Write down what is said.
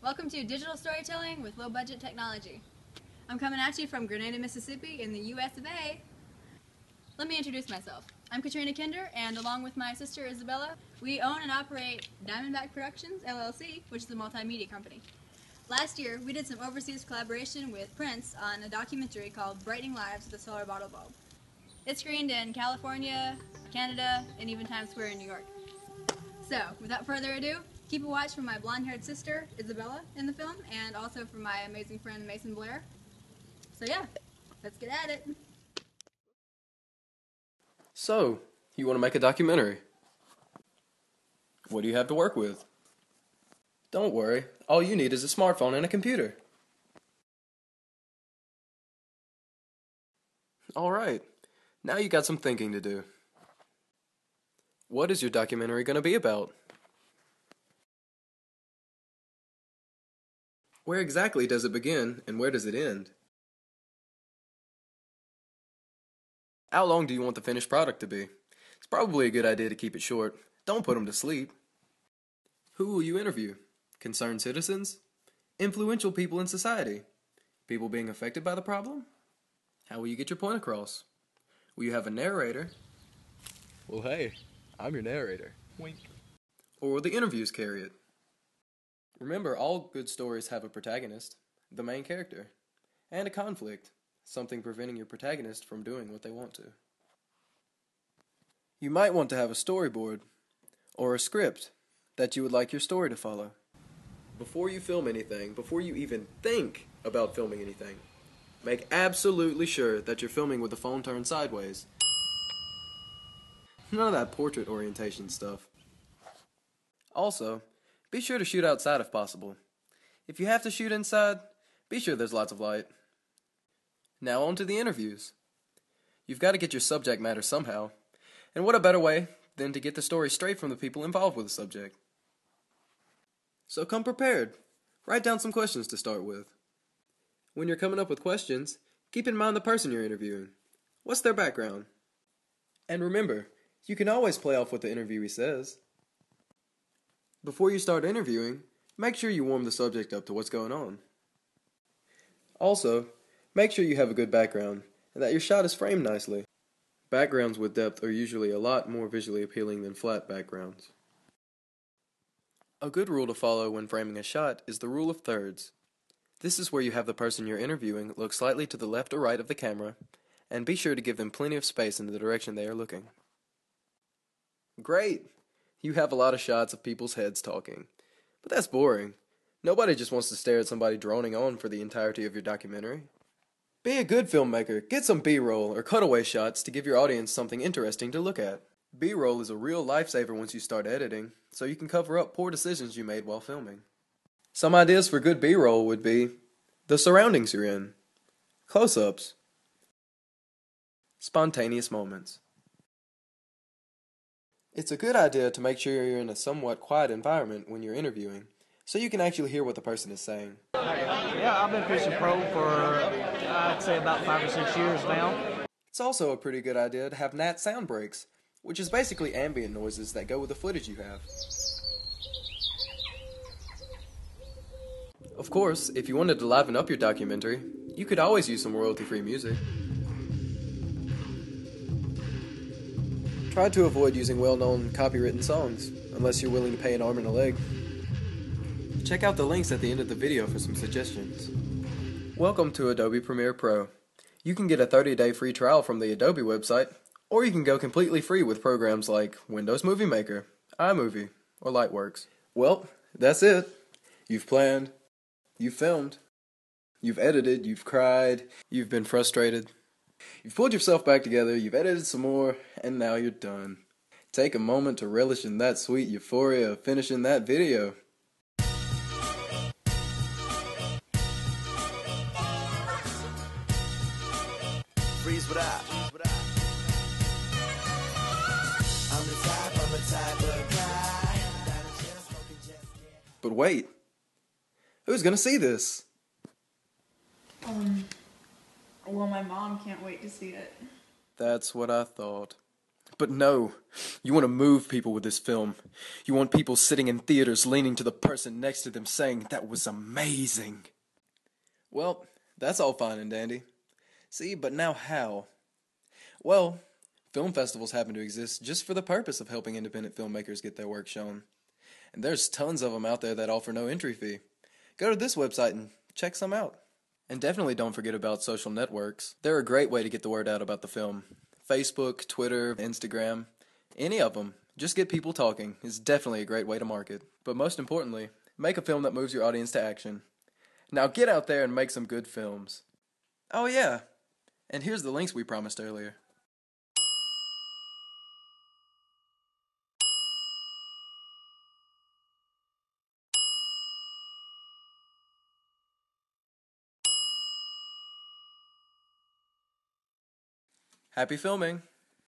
Welcome to Digital Storytelling with Low Budget Technology. I'm coming at you from Grenada, Mississippi in the US of A. Let me introduce myself. I'm Katrina Kinder, and along with my sister Isabella, we own and operate Diamondback Productions, LLC, which is a multimedia company. Last year, we did some overseas collaboration with Prince on a documentary called Brightening Lives with a Solar Bottle Bulb. It screened in California, Canada, and even Times Square in New York. So, without further ado, keep a watch for my blonde-haired sister, Isabella, in the film, and also for my amazing friend, Mason Blair. So yeah, let's get at it. So, you want to make a documentary? What do you have to work with? Don't worry, all you need is a smartphone and a computer. Alright, now you got some thinking to do. What is your documentary going to be about? Where exactly does it begin and where does it end? How long do you want the finished product to be? It's probably a good idea to keep it short. Don't put them to sleep. Who will you interview? Concerned citizens? Influential people in society? People being affected by the problem? How will you get your point across? Will you have a narrator? Well, hey, I'm your narrator. Wink. Or will the interviews carry it? Remember, all good stories have a protagonist, the main character, and a conflict, something preventing your protagonist from doing what they want to. You might want to have a storyboard, or a script, that you would like your story to follow. Before you film anything, before you even think about filming anything, make absolutely sure that you're filming with the phone turned sideways. None of that portrait orientation stuff. Also, be sure to shoot outside if possible. If you have to shoot inside, be sure there's lots of light. Now on to the interviews. You've got to get your subject matter somehow, and what a better way than to get the story straight from the people involved with the subject. So come prepared. Write down some questions to start with. When you're coming up with questions, keep in mind the person you're interviewing. What's their background? And remember, you can always play off what the interviewee says. Before you start interviewing, make sure you warm the subject up to what's going on. Also, make sure you have a good background and that your shot is framed nicely. Backgrounds with depth are usually a lot more visually appealing than flat backgrounds. A good rule to follow when framing a shot is the rule of thirds. This is where you have the person you're interviewing look slightly to the left or right of the camera, and be sure to give them plenty of space in the direction they are looking. Great! You have a lot of shots of people's heads talking. But that's boring. Nobody just wants to stare at somebody droning on for the entirety of your documentary. Be a good filmmaker. Get some B-roll or cutaway shots to give your audience something interesting to look at. B-roll is a real lifesaver once you start editing, so you can cover up poor decisions you made while filming. Some ideas for good B-roll would be the surroundings you're in, close-ups, spontaneous moments. It's a good idea to make sure you're in a somewhat quiet environment when you're interviewing, so you can actually hear what the person is saying. Yeah, I've been fishing pro for, I'd say about 5 or 6 years now. It's also a pretty good idea to have nat sound breaks, which is basically ambient noises that go with the footage you have. Of course, if you wanted to liven up your documentary, you could always use some royalty-free music. Try to avoid using well-known copywritten songs, unless you're willing to pay an arm and a leg. Check out the links at the end of the video for some suggestions. Welcome to Adobe Premiere Pro. You can get a 30-day free trial from the Adobe website, or you can go completely free with programs like Windows Movie Maker, iMovie, or Lightworks. Well, that's it. You've planned, you've filmed, you've edited, you've cried, you've been frustrated. You've pulled yourself back together, you've edited some more, and now you're done. Take a moment to relish in that sweet euphoria of finishing that video. Freeze what up. I'm the type of guy that'll just smoke and just get. But wait, who's gonna see this? Well, my mom can't wait to see it. That's what I thought. But no, you want to move people with this film. You want people sitting in theaters leaning to the person next to them saying, "That was amazing." Well, that's all fine and dandy. See, but now how? Well, film festivals happen to exist just for the purpose of helping independent filmmakers get their work shown. And there's tons of them out there that offer no entry fee. Go to this website and check some out. And definitely don't forget about social networks. They're a great way to get the word out about the film. Facebook, Twitter, Instagram, any of them. Just get people talking is definitely a great way to market. But most importantly, make a film that moves your audience to action. Now get out there and make some good films. Oh yeah, and here's the links we promised earlier. Happy filming!